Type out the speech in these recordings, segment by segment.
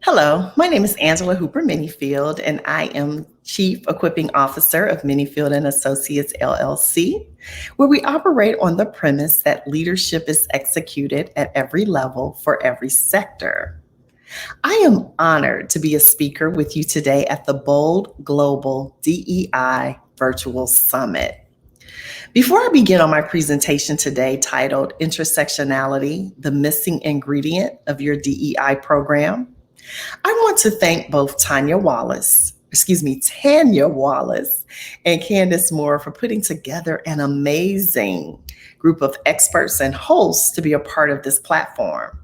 Hello, my name is Angela Hooper Minifield, and I am Chief Equipping Officer of Minifield and Associates LLC, where we operate on the premise that leadership is executed at every level for every sector. I am honored to be a speaker with you today at the Bold Global DEI Virtual Summit. Before I begin on my presentation today titled Intersectionality, the Missing Ingredient of Your DEI Program, I want to thank both Tanya Wallace and Candace Moore for putting together an amazing group of experts and hosts to be a part of this platform.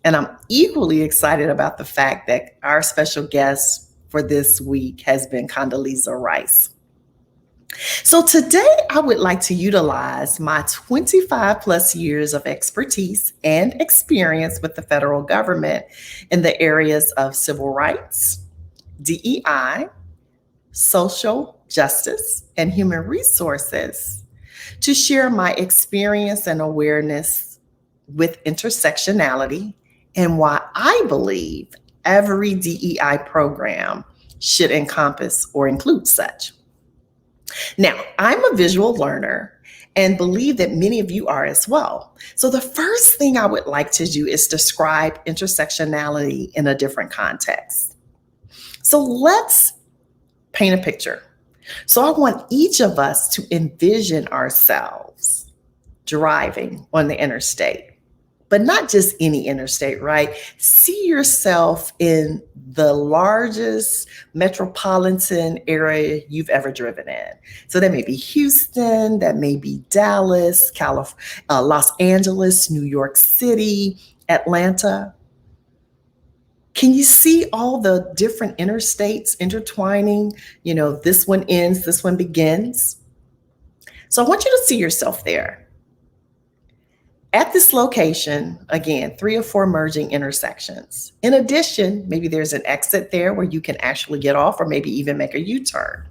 And I'm equally excited about the fact that our special guest for this week has been Condoleezza Rice. So today I would like to utilize my 25 plus years of expertise and experience with the federal government in the areas of civil rights, DEI, social justice, and human resources to share my experience and awareness with intersectionality and why I believe every DEI program should encompass or include such. Now, I'm a visual learner and believe that many of you are as well. So the first thing I would like to do is describe intersectionality in a different context. So let's paint a picture. So I want each of us to envision ourselves driving on the interstate, but not just any interstate, right? See yourself in the largest metropolitan area you've ever driven in. So that may be Houston, that may be Dallas, Los Angeles, New York City, Atlanta. Can you see all the different interstates intertwining? This one ends, this one begins. So I want you to see yourself there. At this location, again, 3 or 4 merging intersections. In addition, maybe there's an exit there where you can actually get off or maybe even make a U-turn.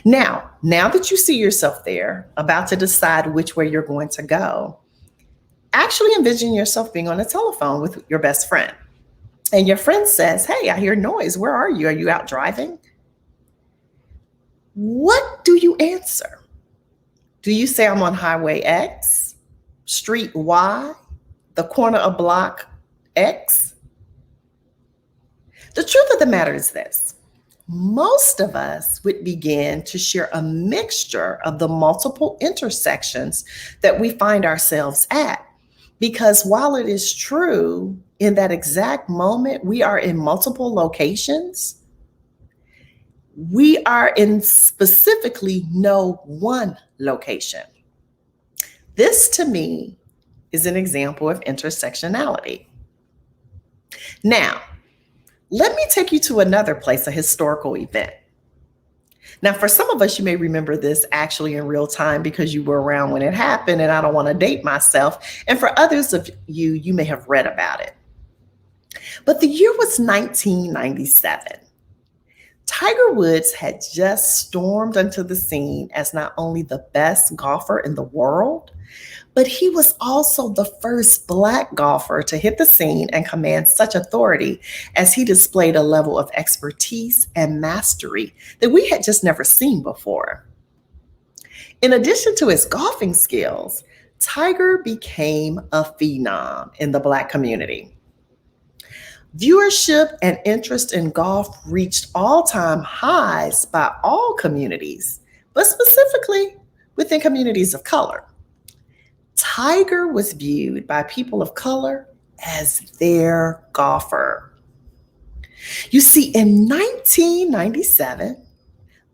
Now that you see yourself there, about to decide which way you're going to go, actually envision yourself being on a telephone with your best friend. And your friend says, "Hey, I hear noise. Where are you? Are you out driving?" What do you answer? Do you say, "I'm on Highway X, Street Y, the corner of block X"? The truth of the matter is this: most of us would begin to share a mixture of the multiple intersections that we find ourselves at. Because while it is true, in that exact moment, we are in multiple locations, we are in specifically no one location. This, to me, is an example of intersectionality. Now, let me take you to another place, a historical event. Now, for some of us, you may remember this actually in real time because you were around when it happened, and I don't want to date myself. And for others of you, you may have read about it. But the year was 1997. Tiger Woods had just stormed onto the scene as not only the best golfer in the world, but he was also the first Black golfer to hit the scene and command such authority as he displayed a level of expertise and mastery that we had just never seen before. In addition to his golfing skills, Tiger became a phenom in the Black community. Viewership and interest in golf reached all-time highs by all communities, but specifically within communities of color. Tiger was viewed by people of color as their golfer. You see, in 1997,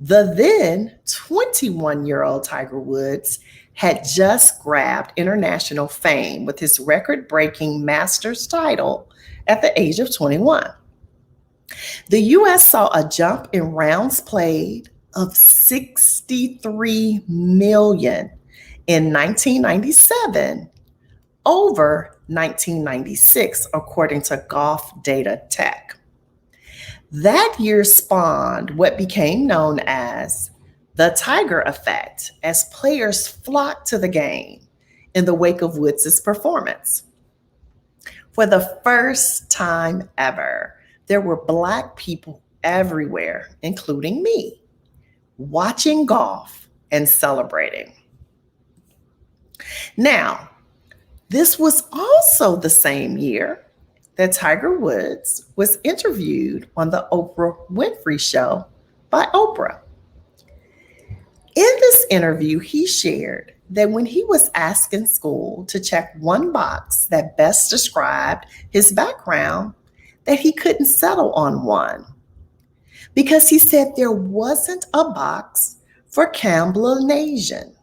the then 21-year-old Tiger Woods had just grabbed international fame with his record-breaking Masters title at the age of 21. The U.S. saw a jump in rounds played of 63 million in 1997 over 1996, according to Golf Data Tech. That year spawned what became known as the Tiger effect, as players flocked to the game in the wake of Woods' performance. For the first time ever, there were Black people everywhere, including me, watching golf and celebrating. Now, this was also the same year that Tiger Woods was interviewed on the Oprah Winfrey Show by Oprah. In this interview, he shared that when he was asked in school to check one box that best described his background, that he couldn't settle on one because he said there wasn't a box for Cablinasian.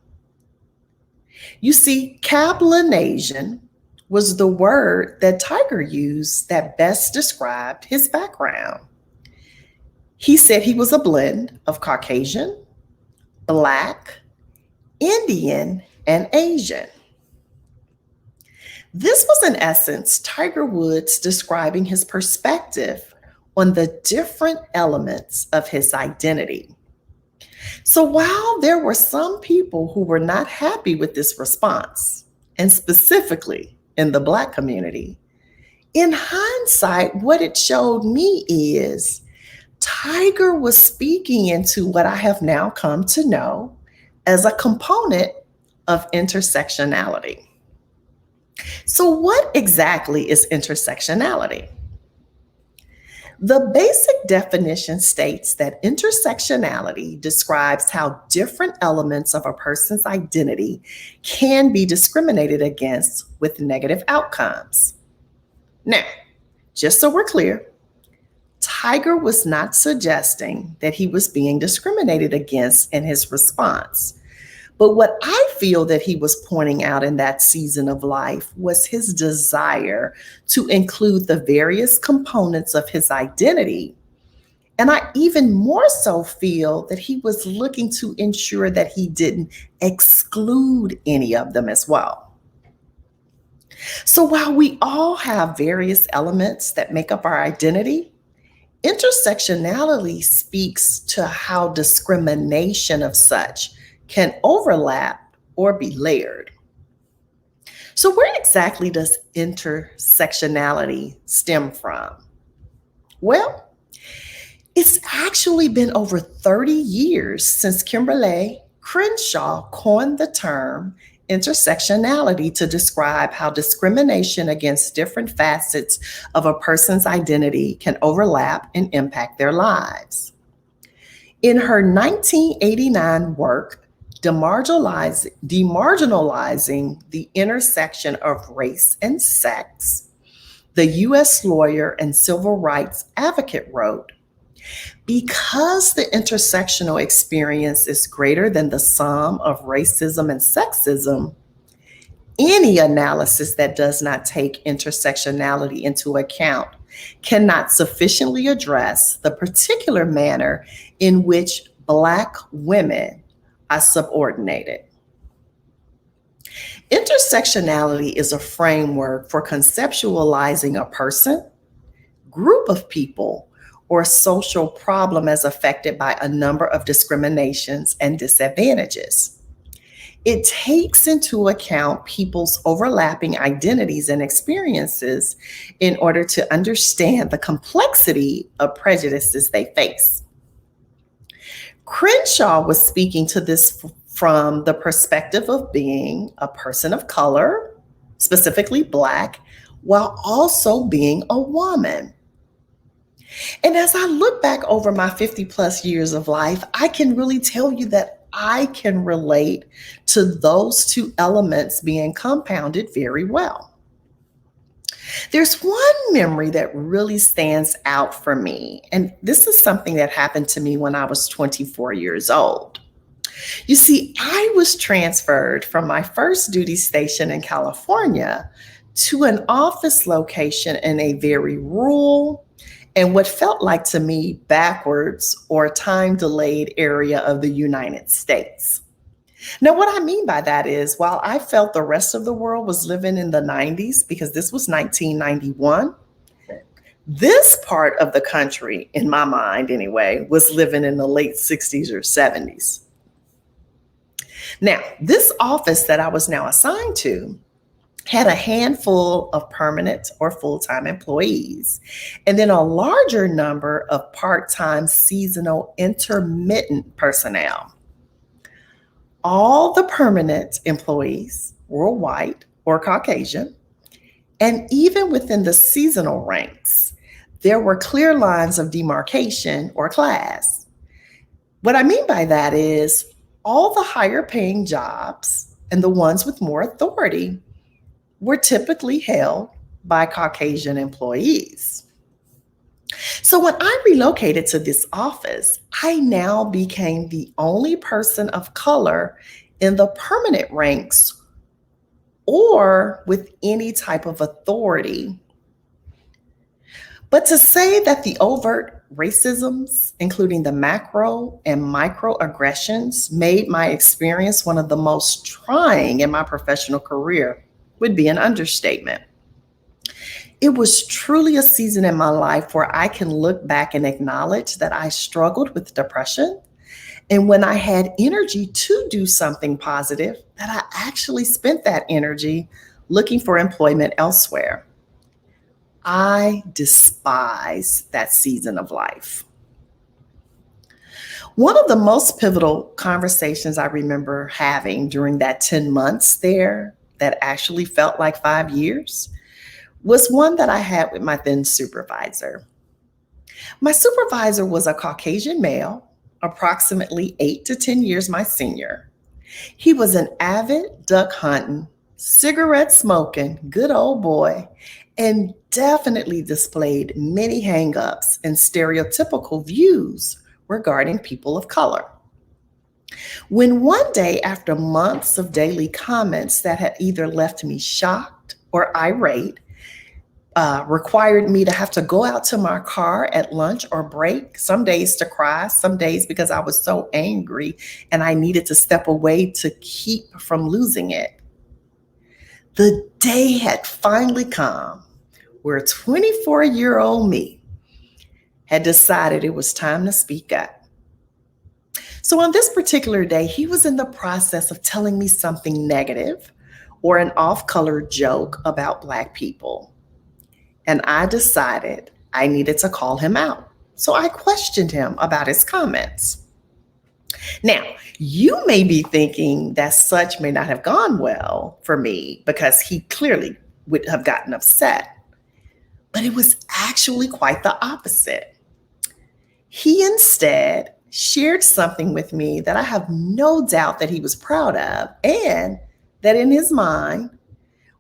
You see, Cablinasian was the word that Tiger used that best described his background. He said he was a blend of Caucasian, Black, Indian, and Asian. This was, in essence, Tiger Woods describing his perspective on the different elements of his identity. So while there were some people who were not happy with this response, and specifically in the Black community, in hindsight, what it showed me is Tiger was speaking into what I have now come to know as a component of intersectionality. So what exactly is intersectionality? The basic definition states that intersectionality describes how different elements of a person's identity can be discriminated against with negative outcomes. Now, just so we're clear, Tiger was not suggesting that he was being discriminated against in his response. But what I feel that he was pointing out in that season of life was his desire to include the various components of his identity. And I even more so feel that he was looking to ensure that he didn't exclude any of them as well. So while we all have various elements that make up our identity, intersectionality speaks to how discrimination of such can overlap or be layered. So where exactly does intersectionality stem from? Well, it's actually been over 30 years since Kimberlé Crenshaw coined the term intersectionality to describe how discrimination against different facets of a person's identity can overlap and impact their lives. In her 1989 work, Demarginalizing the Intersection of Race and Sex, the U.S. lawyer and civil rights advocate wrote, because the intersectional experience is greater than the sum of racism and sexism, any analysis that does not take intersectionality into account cannot sufficiently address the particular manner in which Black women are subordinated. Intersectionality is a framework for conceptualizing a person, group of people, or social problem as affected by a number of discriminations and disadvantages. It takes into account people's overlapping identities and experiences in order to understand the complexity of prejudices they face. Crenshaw was speaking to this from the perspective of being a person of color, specifically Black, while also being a woman. And as I look back over my 50 plus years of life, I can really tell you that I can relate to those two elements being compounded very well. There's one memory that really stands out for me, and this is something that happened to me when I was 24 years old. You see, I was transferred from my first duty station in California to an office location in a very rural and what felt like to me backwards or time-delayed area of the United States. Now, what I mean by that is, while I felt the rest of the world was living in the 90s, because this was 1991, this part of the country, in my mind anyway, was living in the late 60s or 70s. Now, this office that I was now assigned to had a handful of permanent or full-time employees, and then a larger number of part-time, seasonal, intermittent personnel. All the permanent employees were white or Caucasian, and even within the seasonal ranks, there were clear lines of demarcation or class. What I mean by that is all the higher paying jobs and the ones with more authority were typically held by Caucasian employees. So when I relocated to this office, I now became the only person of color in the permanent ranks or with any type of authority. But to say that the overt racisms, including the macro and microaggressions, made my experience one of the most trying in my professional career would be an understatement. It was truly a season in my life where I can look back and acknowledge that I struggled with depression. And when I had energy to do something positive, that I actually spent that energy looking for employment elsewhere. I despise that season of life. One of the most pivotal conversations I remember having during that 10 months there that actually felt like 5 years was one that I had with my then supervisor. My supervisor was a Caucasian male, approximately 8 to 10 years my senior. He was an avid duck hunting, cigarette smoking, good old boy, and definitely displayed many hangups and stereotypical views regarding people of color. When one day, after months of daily comments that had either left me shocked or irate, required me to have to go out to my car at lunch or break, some days to cry, some days because I was so angry and I needed to step away to keep from losing it. The day had finally come where 24-year-old me had decided it was time to speak up. So on this particular day, he was in the process of telling me something negative or an off-color joke about Black people. And I decided I needed to call him out. So I questioned him about his comments. Now, you may be thinking that such may not have gone well for me because he clearly would have gotten upset. But it was actually quite the opposite. He instead shared something with me that I have no doubt that he was proud of and that in his mind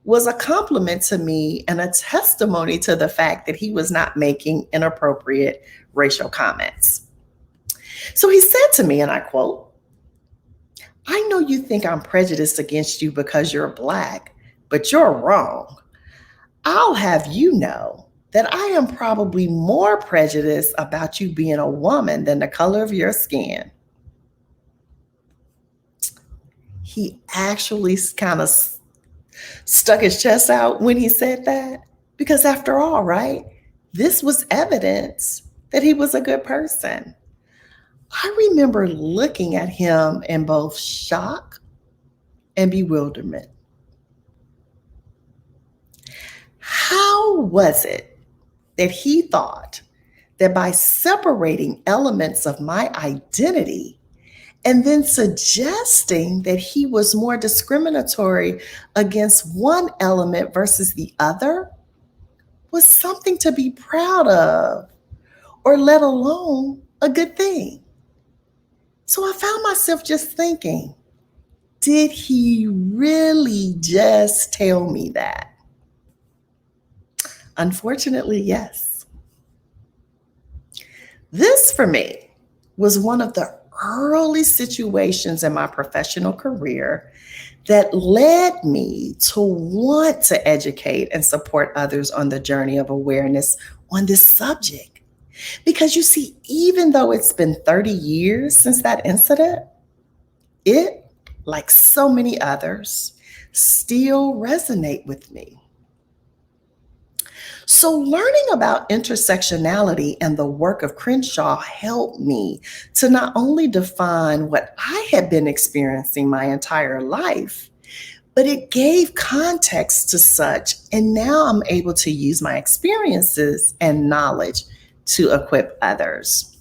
was a compliment to me and a testimony to the fact that he was not making inappropriate racial comments. So he said to me, and I quote, "I know you think I'm prejudiced against you because you're Black, but you're wrong. I'll have you know that I am probably more prejudiced about you being a woman than the color of your skin." He actually kind of stuck his chest out when he said that, because after all, right, this was evidence that he was a good person. I remember looking at him in both shock and bewilderment. How was it that he thought that by separating elements of my identity and then suggesting that he was more discriminatory against one element versus the other was something to be proud of, or let alone a good thing? So I found myself just thinking, did he really just tell me that? Unfortunately, yes. This, for me, was one of the early situations in my professional career that led me to want to educate and support others on the journey of awareness on this subject. Because you see, even though it's been 30 years since that incident, it, like so many others, still resonate with me. So learning about intersectionality and the work of Crenshaw helped me to not only define what I had been experiencing my entire life, but it gave context to such. And now I'm able to use my experiences and knowledge to equip others.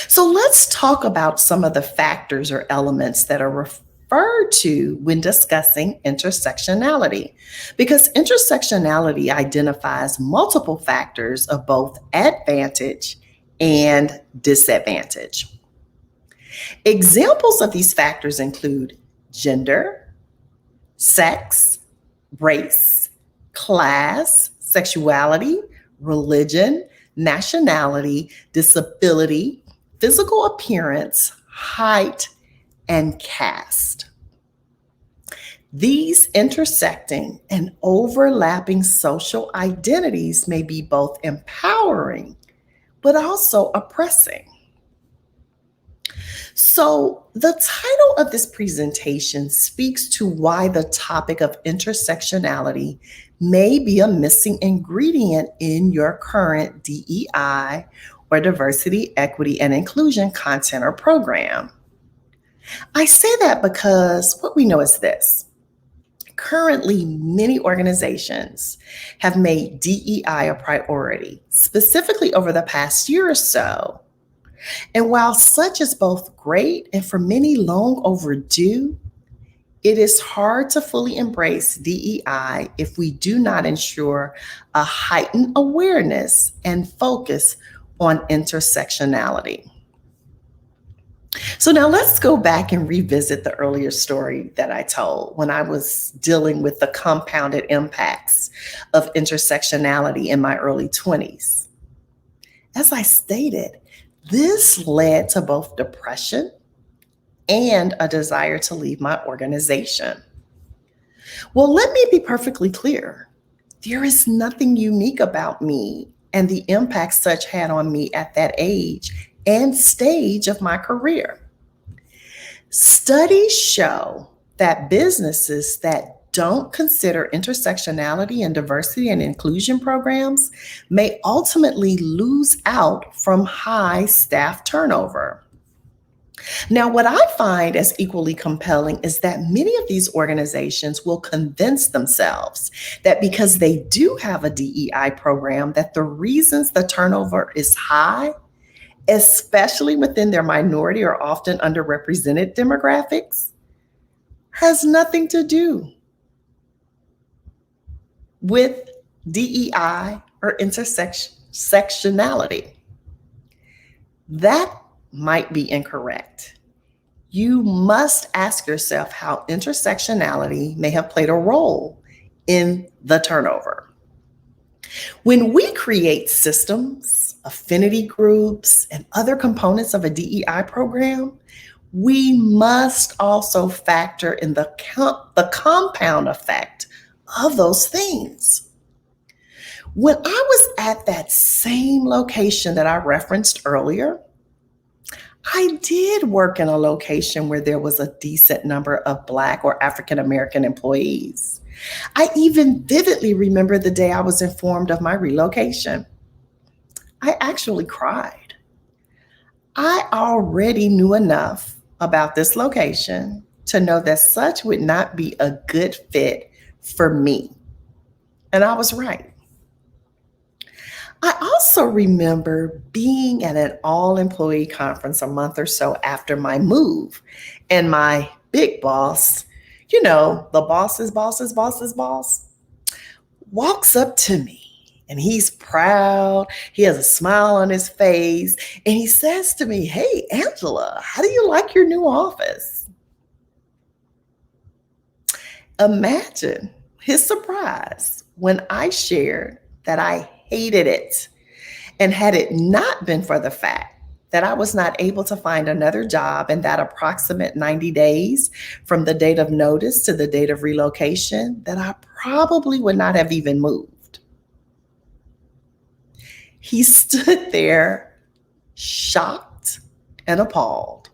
So let's talk about some of the factors or elements that are referred to when discussing intersectionality, because intersectionality identifies multiple factors of both advantage and disadvantage. Examples of these factors include gender, sex, race, class, sexuality, religion, nationality, disability, physical appearance, height, and caste. These intersecting and overlapping social identities may be both empowering, but also oppressing. So, the title of this presentation speaks to why the topic of intersectionality may be a missing ingredient in your current DEI or diversity, equity, and inclusion content or program. I say that because what we know is this. Currently, many organizations have made DEI a priority, specifically over the past year or so. And while such is both great and for many long overdue, it is hard to fully embrace DEI if we do not ensure a heightened awareness and focus on intersectionality. So now let's go back and revisit the earlier story that I told when I was dealing with the compounded impacts of intersectionality in my early 20s. As I stated, this led to both depression and a desire to leave my organization. Well, let me be perfectly clear. There is nothing unique about me and the impact such had on me at that age and stage of my career. Studies show that businesses that don't consider intersectionality and diversity and inclusion programs may ultimately lose out from high staff turnover. Now, what I find as equally compelling is that many of these organizations will convince themselves that because they do have a DEI program, that the reasons the turnover is high, especially within their minority or often underrepresented demographics, has nothing to do with DEI or intersectionality. That might be incorrect. You must ask yourself how intersectionality may have played a role in the turnover. When we create systems, affinity groups, and other components of a DEI program, we must also factor in the compound effect of those things. When I was at that same location that I referenced earlier, I did work in a location where there was a decent number of Black or African American employees. I even vividly remember the day I was informed of my relocation. I actually cried. I already knew enough about this location to know that such would not be a good fit for me. And I was right. I also remember being at an all-employee conference a month or so after my move, and my big boss, the boss's boss, walks up to me, and he's proud. He has a smile on his face, and he says to me, "Hey, Angela, how do you like your new office?" Imagine his surprise when I shared that I hated it. And had it not been for the fact that I was not able to find another job in that approximate 90 days from the date of notice to the date of relocation, that I probably would not have even moved. He stood there shocked and appalled.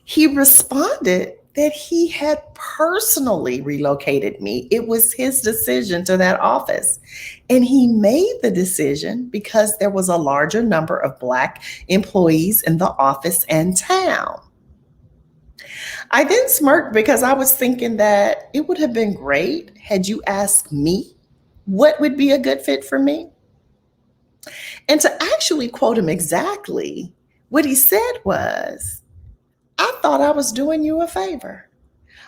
He responded that he had personally relocated me. It was his decision to that office. And he made the decision because there was a larger number of Black employees in the office and town. I then smirked because I was thinking that it would have been great had you asked me what would be a good fit for me. And to actually quote him exactly, what he said was, I thought I was doing you a favor.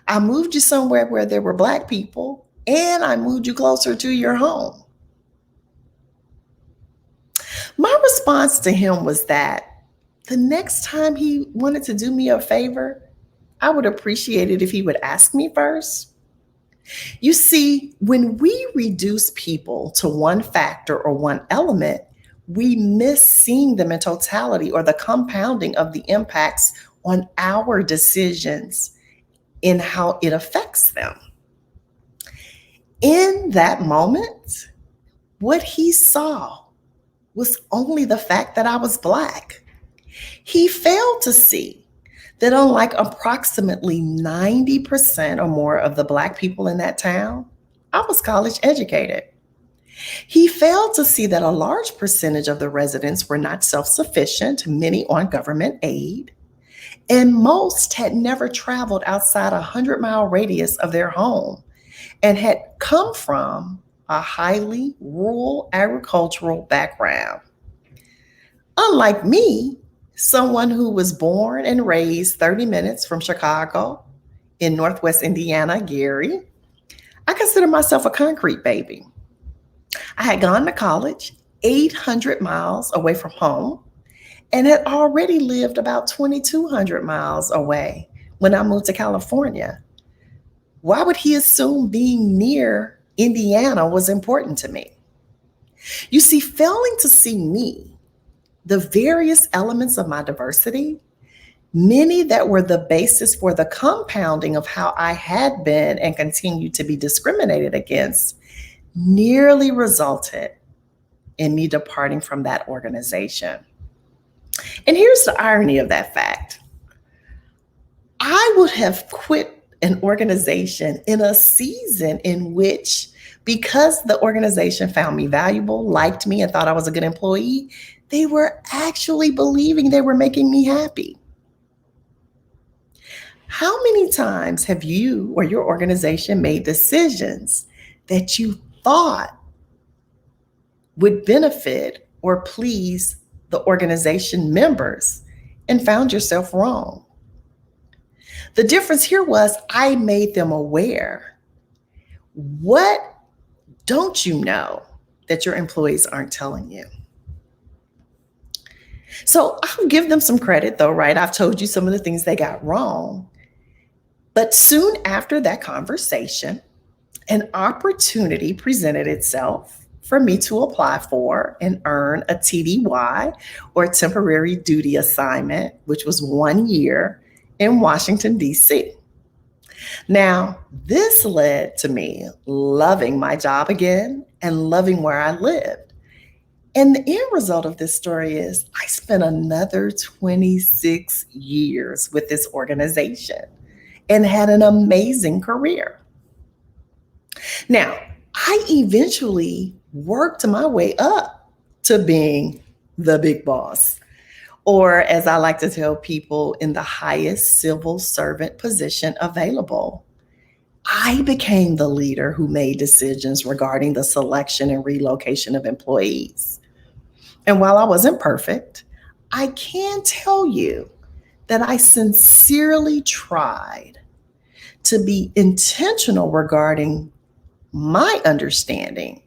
I moved you somewhere where there were Black people, and I moved you closer to your home. My response to him was that the next time he wanted to do me a favor, I would appreciate it if he would ask me first. You see, when we reduce people to one factor or one element, we miss seeing them in totality or the compounding of the impacts on our decisions in how it affects them. In that moment, what he saw was only the fact that I was Black. He failed to see that unlike approximately 90% or more of the Black people in that town, I was college educated. He failed to see that a large percentage of the residents were not self sufficient, many on government aid, and most had never traveled outside a 100-mile radius of their home and had come from a highly rural agricultural background. Unlike me, someone who was born and raised 30 minutes from Chicago in Northwest Indiana, Gary, I consider myself a concrete baby. I had gone to college 800 miles away from home and had already lived about 2,200 miles away when I moved to California. Why would he assume being near Indiana was important to me? You see, failing to see me, the various elements of my diversity, many that were the basis for the compounding of how I had been and continued to be discriminated against, nearly resulted in me departing from that organization. And here's the irony of that fact. I would have quit an organization in a season in which, because the organization found me valuable, liked me, and thought I was a good employee, they were actually believing they were making me happy. How many times have you or your organization made decisions that you thought would benefit or please the organization members and found yourself wrong? The difference here was I made them aware. What don't you know that your employees aren't telling you? So I'll give them some credit though, right? I've told you some of the things they got wrong. But soon after that conversation, an opportunity presented itself for me to apply for and earn a TDY, or temporary duty assignment, which was 1 year in Washington, D.C. Now, this led to me loving my job again and loving where I lived. And the end result of this story is I spent another 26 years with this organization and had an amazing career. Now, I eventually worked my way up to being the big boss, or as I like to tell people, in the highest civil servant position available. I became the leader who made decisions regarding the selection and relocation of employees. And while I wasn't perfect, I can tell you that I sincerely tried to be intentional regarding my understanding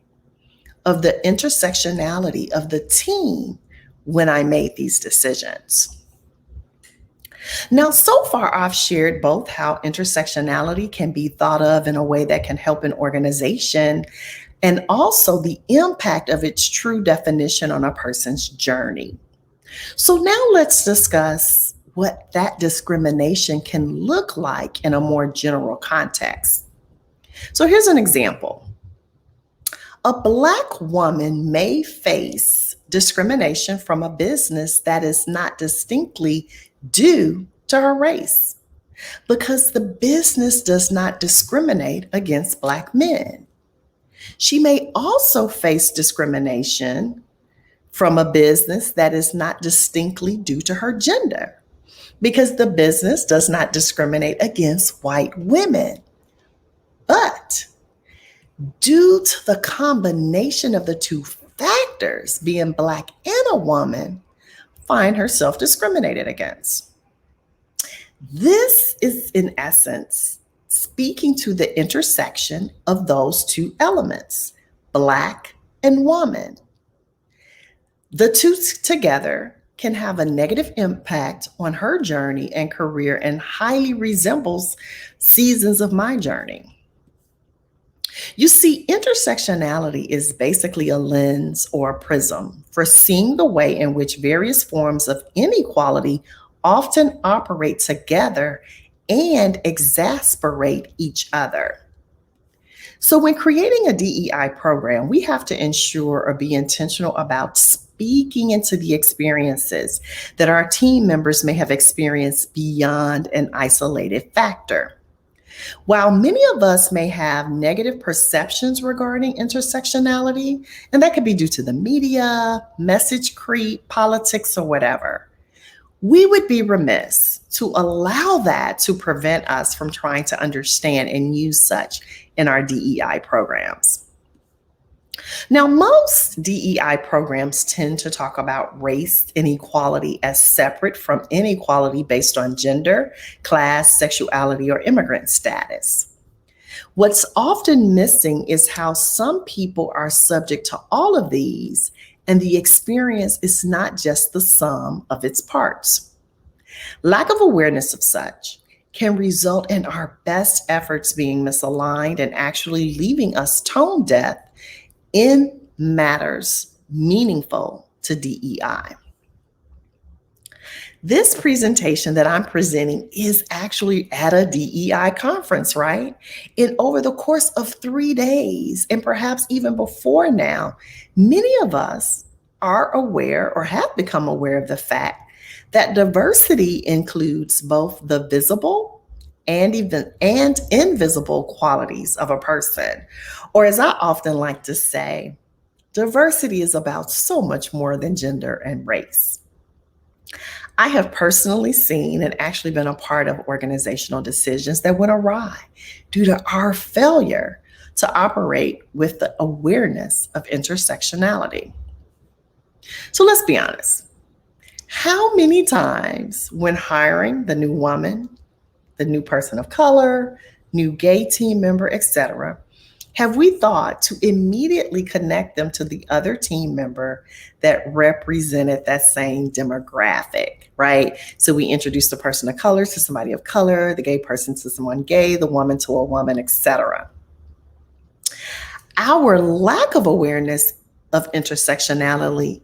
of the intersectionality of the team when I made these decisions. Now, so far, I've shared both how intersectionality can be thought of in a way that can help an organization, and also the impact of its true definition on a person's journey. So now let's discuss what that discrimination can look like in a more general context. So here's an example. A Black woman may face discrimination from a business that is not distinctly due to her race, because the business does not discriminate against Black men. She may also face discrimination from a business that is not distinctly due to her gender, because the business does not discriminate against white women. But due to the combination of the two factors, being Black and a woman, find herself discriminated against. This is, in essence, speaking to the intersection of those two elements, Black and woman. The two together can have a negative impact on her journey and career and highly resembles seasons of my journey. You see, intersectionality is basically a lens or a prism for seeing the way in which various forms of inequality often operate together and exasperate each other. So, when creating a DEI program, we have to ensure or be intentional about speaking into the experiences that our team members may have experienced beyond an isolated factor. While many of us may have negative perceptions regarding intersectionality, and that could be due to the media, message creep, politics, or whatever, we would be remiss to allow that to prevent us from trying to understand and use such in our DEI programs. Now, most DEI programs tend to talk about race inequality as separate from inequality based on gender, class, sexuality, or immigrant status. What's often missing is how some people are subject to all of these, and the experience is not just the sum of its parts. Lack of awareness of such can result in our best efforts being misaligned and actually leaving us tone deaf in matters meaningful to DEI. This presentation that I'm presenting is actually at a DEI conference, right? And over the course of 3 days, and perhaps even before now, many of us are aware or have become aware of the fact that diversity includes both the visible and invisible qualities of a person. Or as I often like to say, diversity is about so much more than gender and race. I have personally seen and actually been a part of organizational decisions that went awry due to our failure to operate with the awareness of intersectionality. So let's be honest. How many times when hiring the new woman, the new person of color, new gay team member, etc., have we thought to immediately connect them to the other team member that represented that same demographic, right? So we introduce the person of color to somebody of color, the gay person to someone gay, the woman to a woman, etc. Our lack of awareness of intersectionality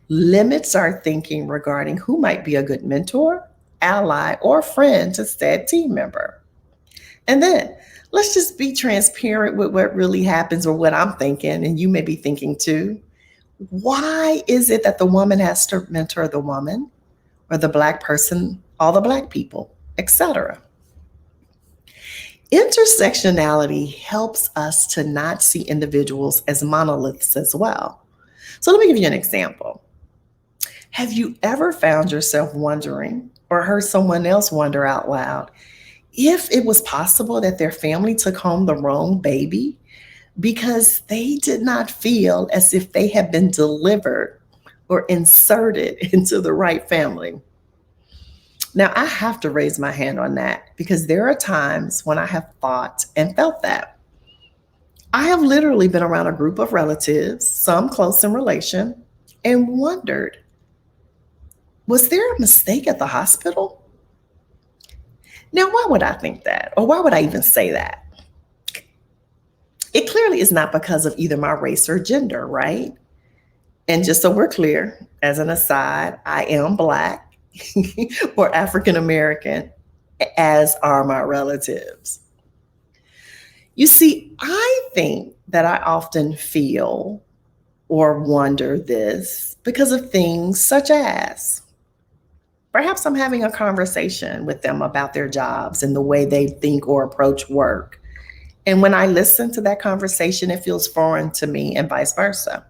limits our thinking regarding who might be a good mentor, ally, or friend to said team member. And then let's just be transparent with what really happens or what I'm thinking, and you may be thinking too. Why is it that the woman has to mentor the woman, or the Black person, all the Black people, etc.? Intersectionality helps us to not see individuals as monoliths as well. So let me give you an example. Have you ever found yourself wondering or heard someone else wonder out loud if it was possible that their family took home the wrong baby because they did not feel as if they had been delivered or inserted into the right family? Now, I have to raise my hand on that because there are times when I have thought and felt that. I have literally been around a group of relatives, some close in relation, and wondered, was there a mistake at the hospital? Now, why would I think that? Or why would I even say that? It clearly is not because of either my race or gender, right? And just so we're clear, as an aside, I am Black or African American, as are my relatives. You see, I think that I often feel or wonder this because of things such as perhaps I'm having a conversation with them about their jobs and the way they think or approach work. And when I listen to that conversation, it feels foreign to me and vice versa.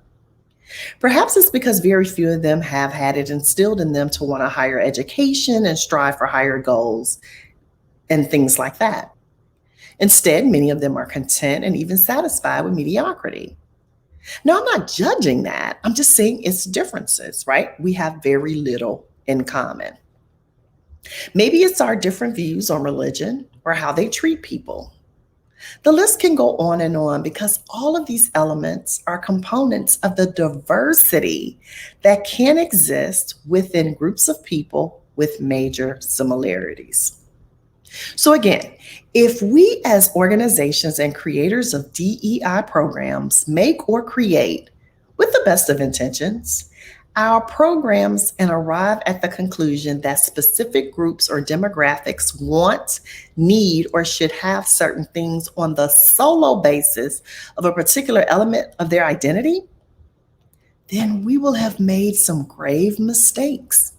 Perhaps it's because very few of them have had it instilled in them to want a higher education and strive for higher goals and things like that. Instead, many of them are content and even satisfied with mediocrity. Now, I'm not judging that. I'm just saying it's differences, right? We have very little in common. Maybe it's our different views on religion or how they treat people. The list can go on and on because all of these elements are components of the diversity that can exist within groups of people with major similarities. So, again, if we as organizations and creators of DEI programs make or create with the best of intentions, our programs and arrive at the conclusion that specific groups or demographics want, need, or should have certain things on the solo basis of a particular element of their identity, then we will have made some grave mistakes.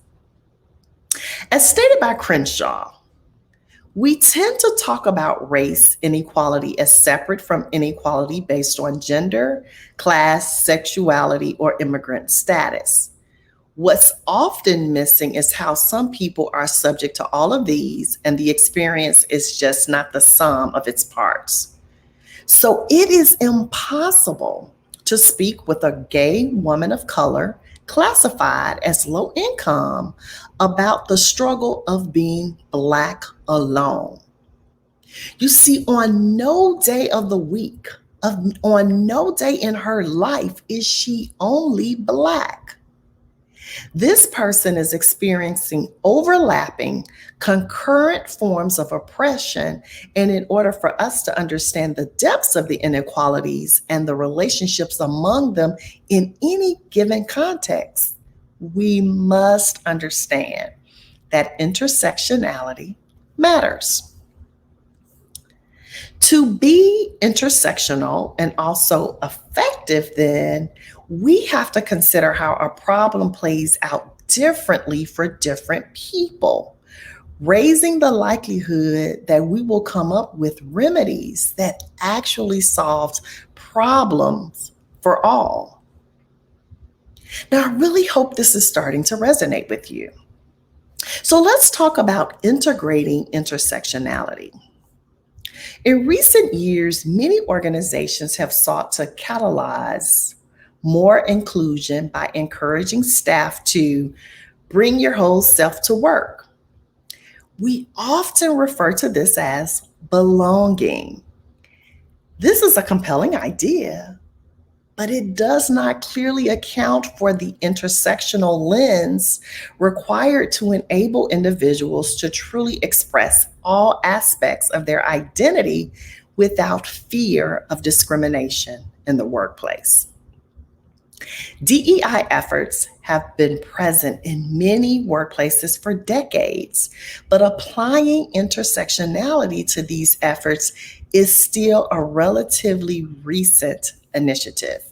As stated by Crenshaw, we tend to talk about race inequality as separate from inequality based on gender, class, sexuality, or immigrant status. What's often missing is how some people are subject to all of these, and the experience is just not the sum of its parts. So it is impossible to speak with a gay woman of color classified as low income about the struggle of being Black alone. You see, on no day of the week, on no day in her life is she only Black. This person is experiencing overlapping, concurrent forms of oppression. And in order for us to understand the depths of the inequalities and the relationships among them in any given context, we must understand that intersectionality matters. To be intersectional and also effective, then, we have to consider how a problem plays out differently for different people, raising the likelihood that we will come up with remedies that actually solves problems for all. Now, I really hope this is starting to resonate with you. So let's talk about integrating intersectionality. In recent years, many organizations have sought to catalyze more inclusion by encouraging staff to bring your whole self to work. We often refer to this as belonging. This is a compelling idea, but it does not clearly account for the intersectional lens required to enable individuals to truly express all aspects of their identity without fear of discrimination in the workplace. DEI efforts have been present in many workplaces for decades, but applying intersectionality to these efforts is still a relatively recent initiative.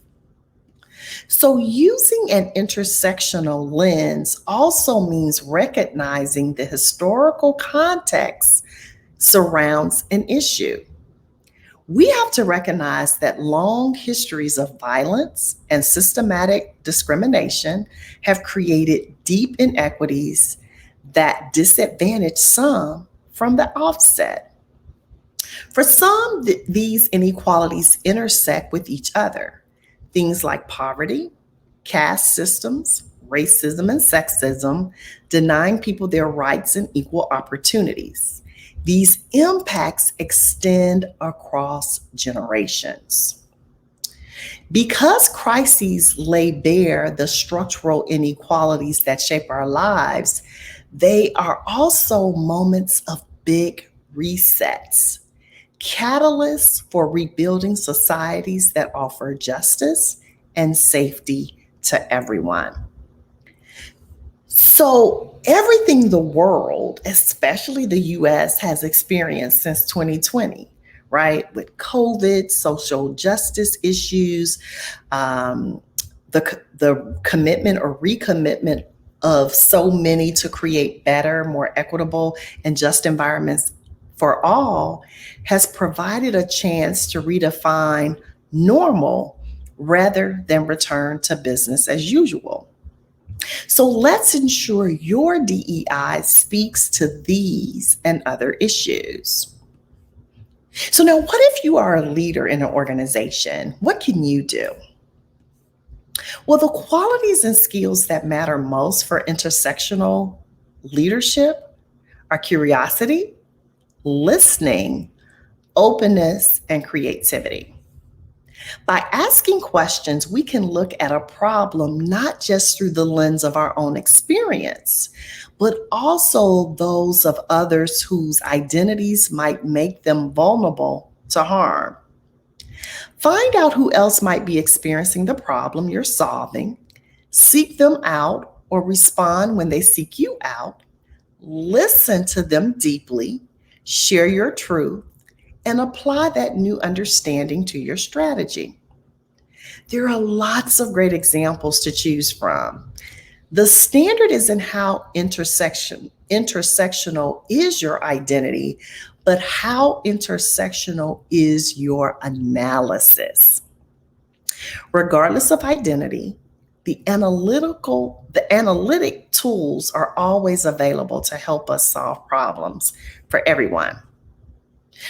So, using an intersectional lens also means recognizing the historical context surrounds an issue. We have to recognize that long histories of violence and systematic discrimination have created deep inequities that disadvantage some from the offset. For some, these inequalities intersect with each other. Things like poverty, caste systems, racism, and sexism, denying people their rights and equal opportunities. These impacts extend across generations. Because crises lay bare the structural inequalities that shape our lives, they are also moments of big resets, catalysts for rebuilding societies that offer justice and safety to everyone. So, everything the world, especially the US, has experienced since 2020, right? With COVID, social justice issues, the commitment or recommitment of so many to create better, more equitable, and just environments for all has provided a chance to redefine normal rather than return to business as usual. So let's ensure your DEI speaks to these and other issues. So now, what if you are a leader in an organization? What can you do? Well, the qualities and skills that matter most for intersectional leadership are curiosity, listening, openness, and creativity. By asking questions, we can look at a problem not just through the lens of our own experience, but also those of others whose identities might make them vulnerable to harm. Find out who else might be experiencing the problem you're solving, seek them out or respond when they seek you out, listen to them deeply, share your truth, and apply that new understanding to your strategy. There are lots of great examples to choose from. The standard isn't how intersectional is your identity, but how intersectional is your analysis. Regardless of identity, the analytic tools are always available to help us solve problems for everyone.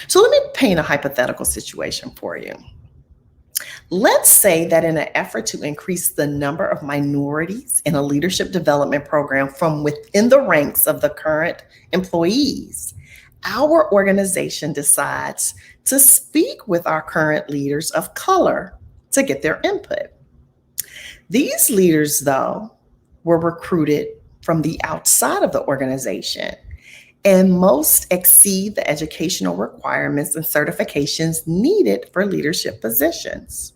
So let me paint a hypothetical situation for you. Let's say that in an effort to increase the number of minorities in a leadership development program from within the ranks of the current employees, our organization decides to speak with our current leaders of color to get their input. These leaders, though, were recruited from the outside of the organization, and most exceed the educational requirements and certifications needed for leadership positions.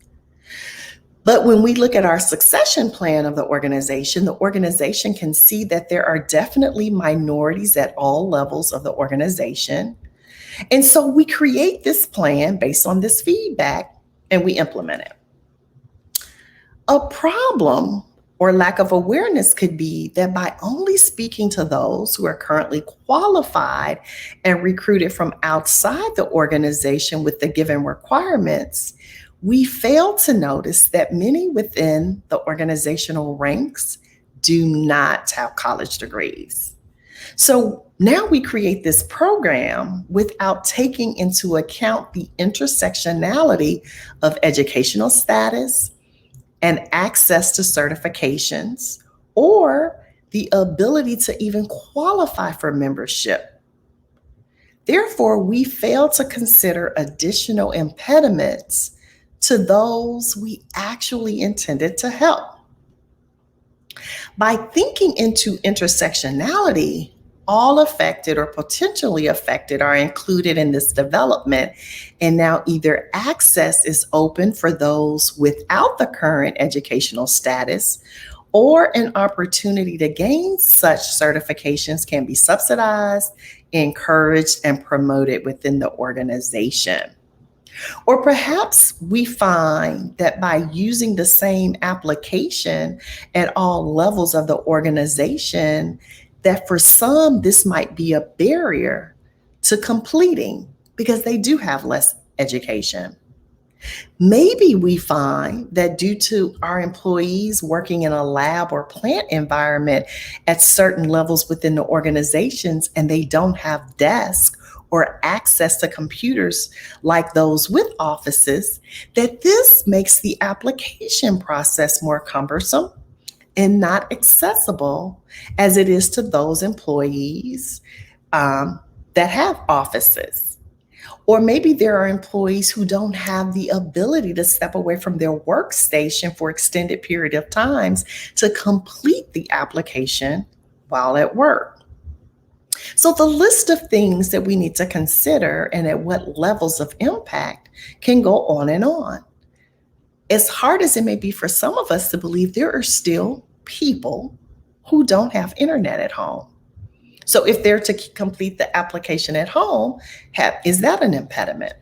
But when we look at our succession plan of the organization can see that there are definitely minorities at all levels of the organization. And so we create this plan based on this feedback and we implement it. A problem or lack of awareness could be that by only speaking to those who are currently qualified and recruited from outside the organization with the given requirements, we fail to notice that many within the organizational ranks do not have college degrees. So now we create this program without taking into account the intersectionality of educational status and access to certifications, or the ability to even qualify for membership. Therefore, we fail to consider additional impediments to those we actually intended to help. By thinking into intersectionality, all affected or potentially affected are included in this development, and now either access is open for those without the current educational status, or an opportunity to gain such certifications can be subsidized, encouraged, and promoted within the organization. Or perhaps we find that by using the same application at all levels of the organization, that for some, this might be a barrier to completing because they do have less education. Maybe we find that due to our employees working in a lab or plant environment at certain levels within the organizations and they don't have desks or access to computers like those with offices, that this makes the application process more cumbersome and not accessible as it is to those employees that have offices. Or maybe there are employees who don't have the ability to step away from their workstation for extended period of times to complete the application while at work. So the list of things that we need to consider and at what levels of impact can go on and on. As hard as it may be for some of us to believe, there are still people who don't have internet at home. So if they're to complete the application at home, is that an impediment?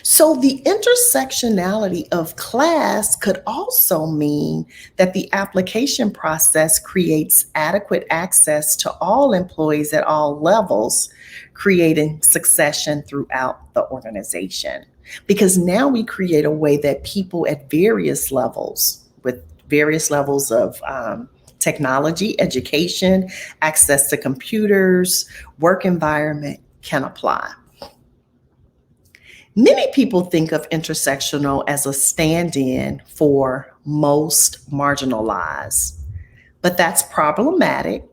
So the intersectionality of class could also mean that the application process creates adequate access to all employees at all levels, creating succession throughout the organization. because now we create a way that people at various levels, with various levels of technology, education, access to computers, work environment, can apply. Many people think of intersectional as a stand in for most marginalized, but that's problematic,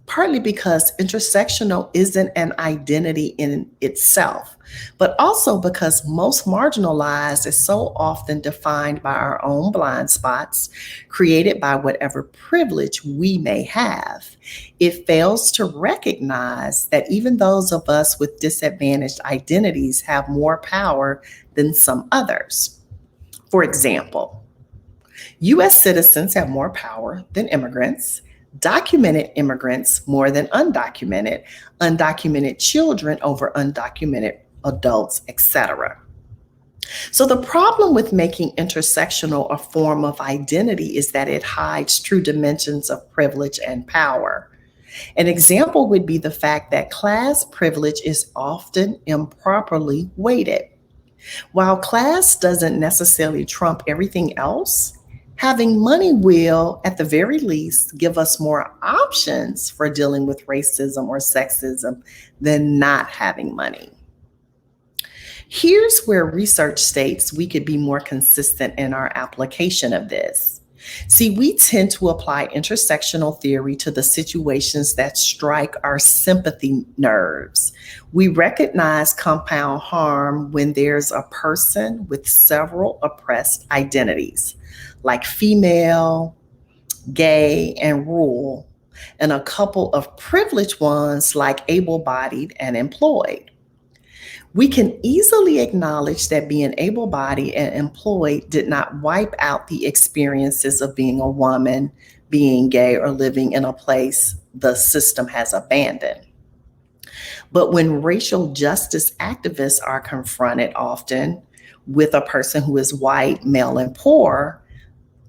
partly because intersectional isn't an identity in itself, but also because most marginalized is so often defined by our own blind spots, created by whatever privilege we may have. It fails to recognize that even those of us with disadvantaged identities have more power than some others. For example, US citizens have more power than immigrants, documented immigrants more than undocumented, undocumented children over undocumented adults, etc. So the problem with making intersectional a form of identity is that it hides true dimensions of privilege and power. An example would be the fact that class privilege is often improperly weighted. While class doesn't necessarily trump everything else, having money will, at the very least, give us more options for dealing with racism or sexism than not having money. Here's where research states we could be more consistent in our application of this. See, we tend to apply intersectional theory to the situations that strike our sympathy nerves. We recognize compound harm when there's a person with several oppressed identities, like female, gay, and rural, and a couple of privileged ones like able bodied and employed. We can easily acknowledge that being able bodied and employed did not wipe out the experiences of being a woman, being gay, or living in a place the system has abandoned. But when racial justice activists are confronted often with a person who is white, male, and poor,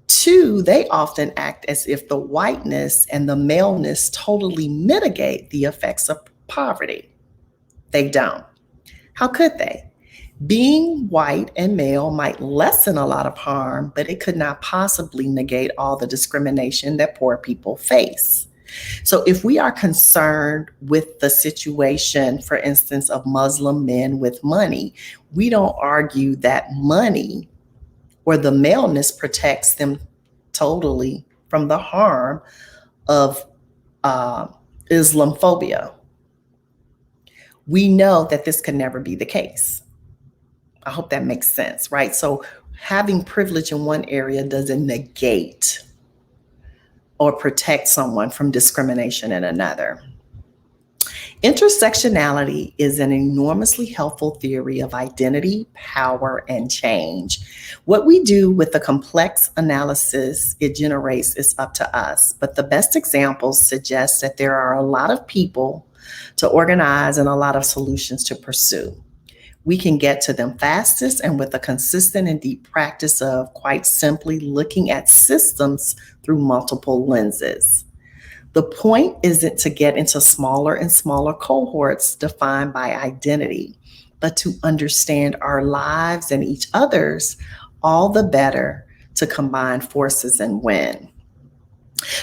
two, they often act as if the whiteness and the maleness totally mitigate the effects of poverty. They don't. How could they? Being white and male might lessen a lot of harm, but it could not possibly negate all the discrimination that poor people face. So if we are concerned with the situation, for instance, of Muslim men with money, we don't argue that money or the maleness protects them totally from the harm of Islamophobia. We know that this can never be the case. I hope that makes sense, right? So having privilege in one area doesn't negate or protect someone from discrimination in another. Intersectionality is an enormously helpful theory of identity, power, and change. What we do with the complex analysis it generates is up to us, but the best examples suggest that there are a lot of people to organize and a lot of solutions to pursue. We can get to them fastest and with a consistent and deep practice of quite simply looking at systems through multiple lenses. The point isn't to get into smaller and smaller cohorts defined by identity, but to understand our lives and each other's all the better to combine forces and win.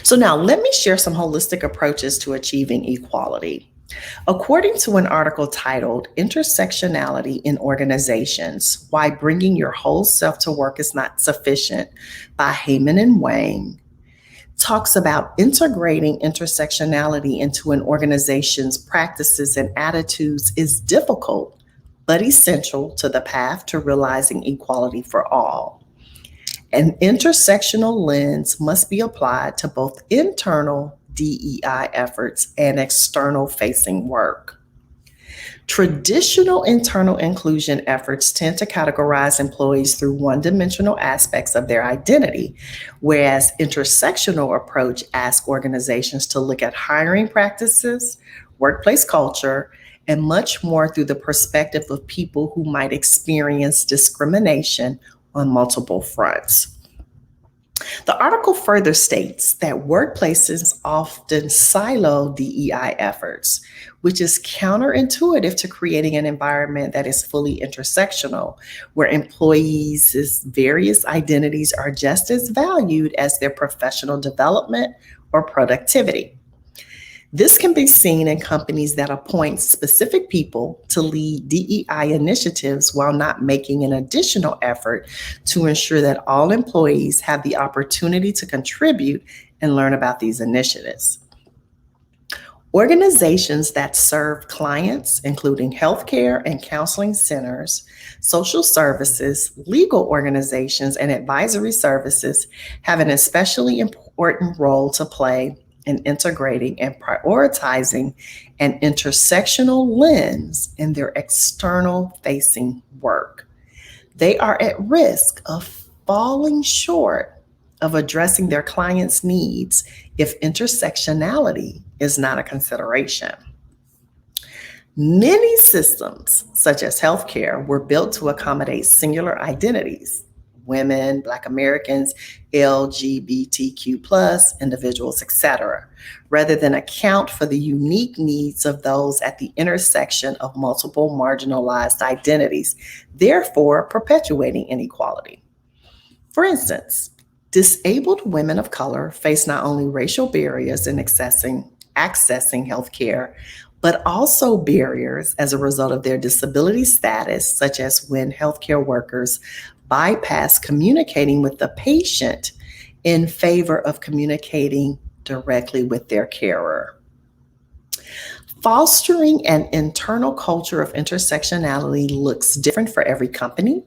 So now let me share some holistic approaches to achieving equality. According to an article titled Intersectionality in Organizations, Why Bringing Your Whole Self to Work is Not Sufficient by Heyman and Wang, talks about integrating intersectionality into an organization's practices and attitudes is difficult, but essential to the path to realizing equality for all. An intersectional lens must be applied to both internal DEI efforts and external facing work. Traditional internal inclusion efforts tend to categorize employees through one-dimensional aspects of their identity, whereas intersectional approach asks organizations to look at hiring practices, workplace culture, and much more through the perspective of people who might experience discrimination on multiple fronts. The article further states that workplaces often silo DEI efforts, which is counterintuitive to creating an environment that is fully intersectional, where employees' various identities are just as valued as their professional development or productivity. This can be seen in companies that appoint specific people to lead DEI initiatives while not making an additional effort to ensure that all employees have the opportunity to contribute and learn about these initiatives. Organizations that serve clients, including healthcare and counseling centers, social services, legal organizations, and advisory services, have an especially important role to play in integrating and prioritizing an intersectional lens in their external facing work. They are at risk of falling short of addressing their clients' needs if intersectionality is not a consideration. Many systems, such as healthcare, were built to accommodate singular identities: women, Black Americans, LGBTQ plus individuals, etc., rather than account for the unique needs of those at the intersection of multiple marginalized identities, therefore perpetuating inequality. For instance, disabled women of color face not only racial barriers in accessing healthcare, but also barriers as a result of their disability status, such as when healthcare workers bypass communicating with the patient in favor of communicating directly with their carer. Fostering an internal culture of intersectionality looks different for every company,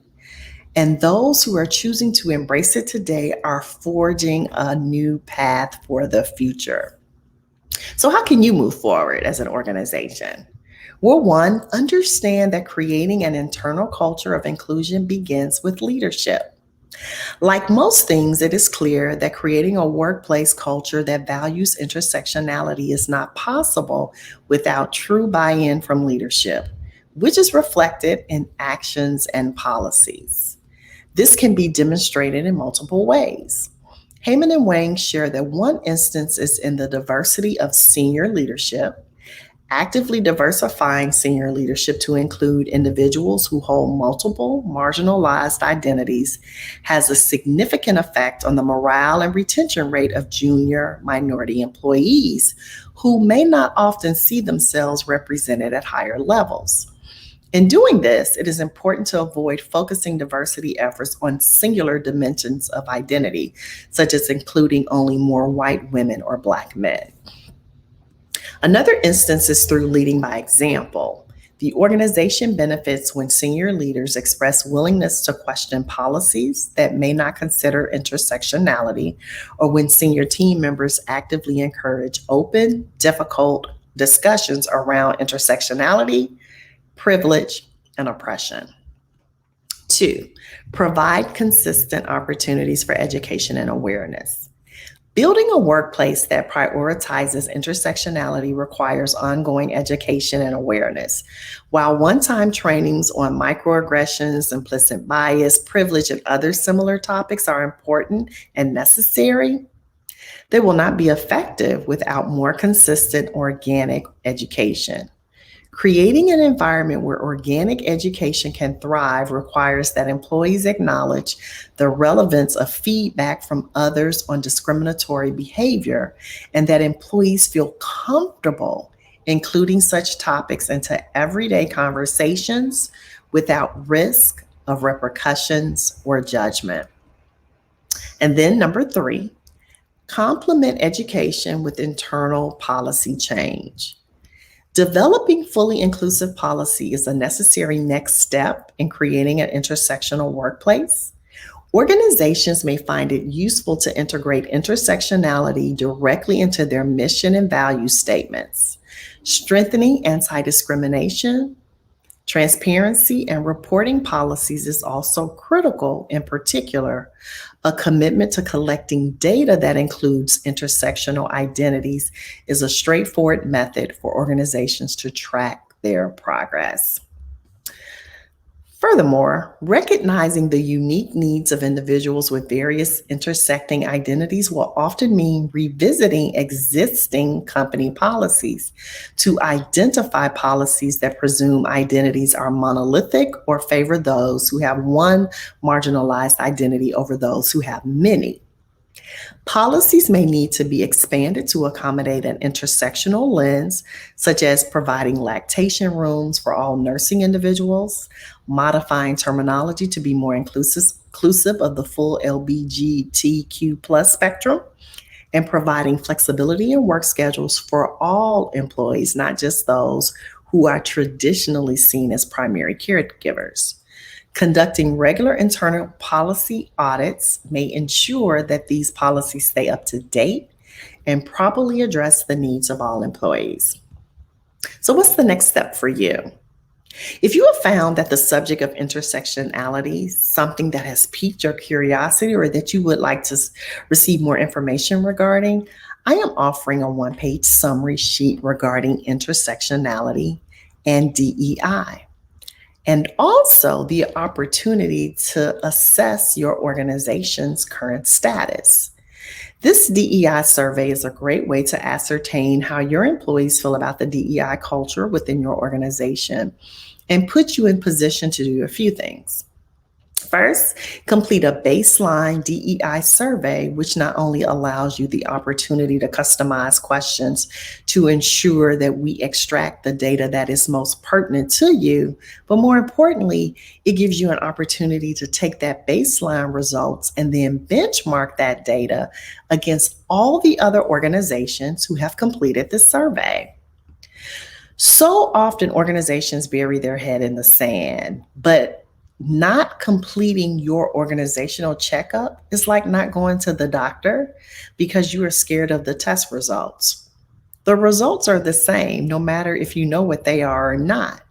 and those who are choosing to embrace it today are forging a new path for the future. So, how can you move forward as an organization? Well, one, understand that creating an internal culture of inclusion begins with leadership. Like most things, it is clear that creating a workplace culture that values intersectionality is not possible without true buy-in from leadership, which is reflected in actions and policies. This can be demonstrated in multiple ways. Heyman and Wang share that one instance is in the diversity of senior leadership. Actively diversifying senior leadership to include individuals who hold multiple marginalized identities has a significant effect on the morale and retention rate of junior minority employees who may not often see themselves represented at higher levels. In doing this, it is important to avoid focusing diversity efforts on singular dimensions of identity, such as including only more white women or Black men. Another instance is through leading by example. The organization benefits when senior leaders express willingness to question policies that may not consider intersectionality, or when senior team members actively encourage open, difficult discussions around intersectionality, privilege, and oppression. Two, provide consistent opportunities for education and awareness. Building a workplace that prioritizes intersectionality requires ongoing education and awareness. While one-time trainings on microaggressions, implicit bias, privilege, and other similar topics are important and necessary, they will not be effective without more consistent organic education. Creating an environment where organic education can thrive requires that employees acknowledge the relevance of feedback from others on discriminatory behavior, and that employees feel comfortable including such topics into everyday conversations without risk of repercussions or judgment. And then number three, complement education with internal policy change. Developing fully inclusive policy is a necessary next step in creating an intersectional workplace. Organizations may find it useful to integrate intersectionality directly into their mission and value statements. Strengthening anti-discrimination, transparency, and reporting policies is also critical. In particular, a commitment to collecting data that includes intersectional identities is a straightforward method for organizations to track their progress. Furthermore, recognizing the unique needs of individuals with various intersecting identities will often mean revisiting existing company policies to identify policies that presume identities are monolithic or favor those who have one marginalized identity over those who have many. Policies may need to be expanded to accommodate an intersectional lens, such as providing lactation rooms for all nursing individuals, modifying terminology to be more inclusive of the full LGBTQ plus spectrum, and providing flexibility in work schedules for all employees, not just those who are traditionally seen as primary caregivers. Conducting regular internal policy audits may ensure that these policies stay up to date and properly address the needs of all employees. So, what's the next step for you? If you have found that the subject of intersectionality is something that has piqued your curiosity or that you would like to receive more information regarding, I am offering a one-page summary sheet regarding intersectionality and DEI, and also the opportunity to assess your organization's current status. This DEI survey is a great way to ascertain how your employees feel about the DEI culture within your organization and put you in position to do a few things. First, complete a baseline DEI survey, which not only allows you the opportunity to customize questions to ensure that we extract the data that is most pertinent to you, but more importantly, it gives you an opportunity to take that baseline results and then benchmark that data against all the other organizations who have completed the survey. So often organizations bury their head in the sand, but not completing your organizational checkup is like not going to the doctor because you are scared of the test results. The results are the same, no matter if you know what they are or not.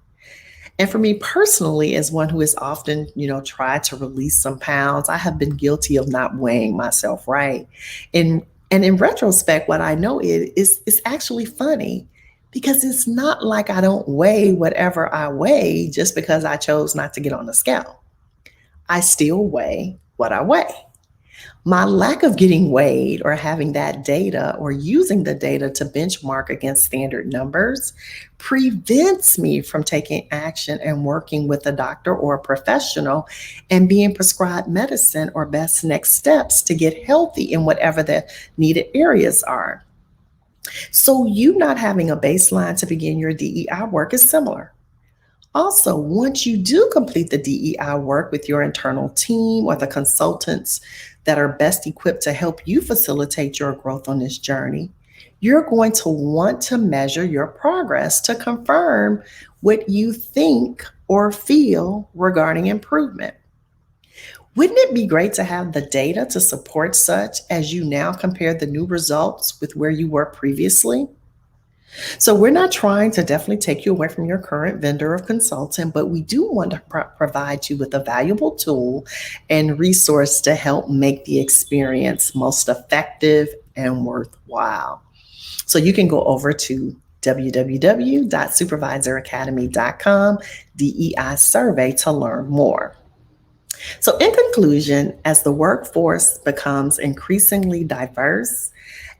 And for me personally, as one who has often, tried to release some pounds, I have been guilty of not weighing myself right. And in retrospect, what I know is it's actually funny because it's not like I don't weigh whatever I weigh just because I chose not to get on the scale. I still weigh what I weigh. My lack of getting weighed or having that data or using the data to benchmark against standard numbers prevents me from taking action and working with a doctor or a professional and being prescribed medicine or best next steps to get healthy in whatever the needed areas are. So, you not having a baseline to begin your DEI work is similar. Also, once you do complete the DEI work with your internal team or the consultants that are best equipped to help you facilitate your growth on this journey, you're going to want to measure your progress to confirm what you think or feel regarding improvement. Wouldn't it be great to have the data to support such as you now compare the new results with where you were previously? So we're not trying to definitely take you away from your current vendor of consulting, but we do want to provide you with a valuable tool and resource to help make the experience most effective and worthwhile. So you can go over to www.supervisoracademy.com DEI survey to learn more. So in conclusion, as the workforce becomes increasingly diverse,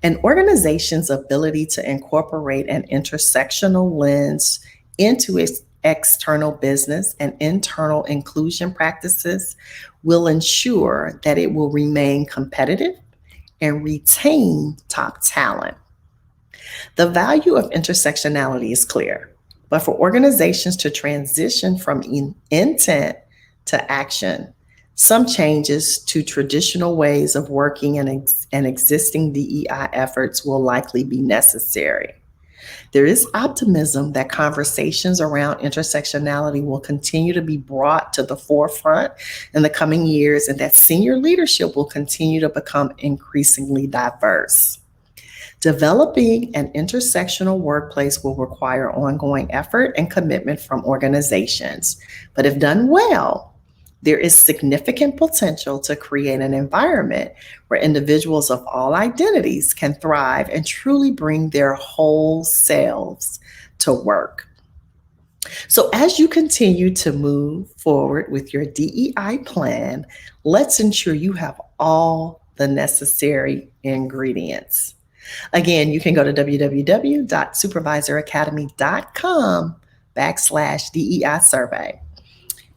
an organization's ability to incorporate an intersectional lens into its external business and internal inclusion practices will ensure that it will remain competitive and retain top talent. The value of intersectionality is clear, but for organizations to transition from intent to action, some changes to traditional ways of working and existing DEI efforts will likely be necessary. There is optimism that conversations around intersectionality will continue to be brought to the forefront in the coming years and that senior leadership will continue to become increasingly diverse. Developing an intersectional workplace will require ongoing effort and commitment from organizations, but if done well, there is significant potential to create an environment where individuals of all identities can thrive and truly bring their whole selves to work. So, as you continue to move forward with your DEI plan, let's ensure you have all the necessary ingredients. Again, you can go to www.supervisoracademy.com/DEI survey.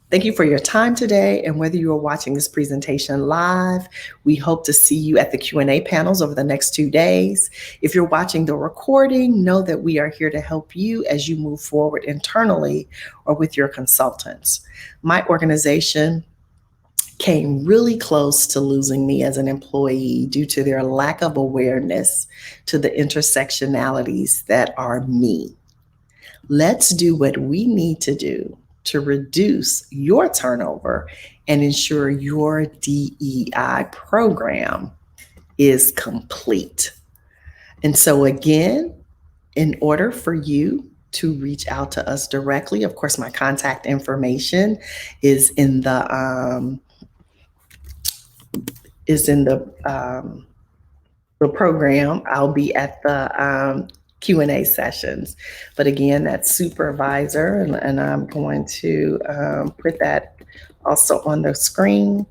Thank you for your time today, and whether you are watching this presentation live, we hope to see you at the Q&A panels over the next 2 days. If you're watching the recording, know that we are here to help you as you move forward internally or with your consultants. My organization came really close to losing me as an employee due to their lack of awareness to the intersectionalities that are me. Let's do what we need to do to reduce your turnover and ensure your DEI program is complete. And so, again, in order for you to reach out to us directly, of course, my contact information is in the program. I'll be at the Q&A sessions. But again, that's supervisor, and I'm going to put that also on the screen,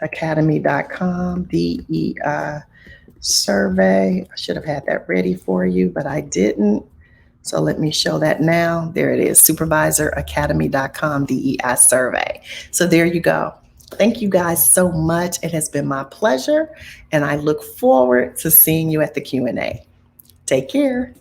academy.com, DEI survey. I should have had that ready for you, but I didn't. So let me show that now. There it is, supervisoracademy.com, DEI survey. So there you go. Thank you guys so much. It has been my pleasure, and I look forward to seeing you at the Q&A. Take care.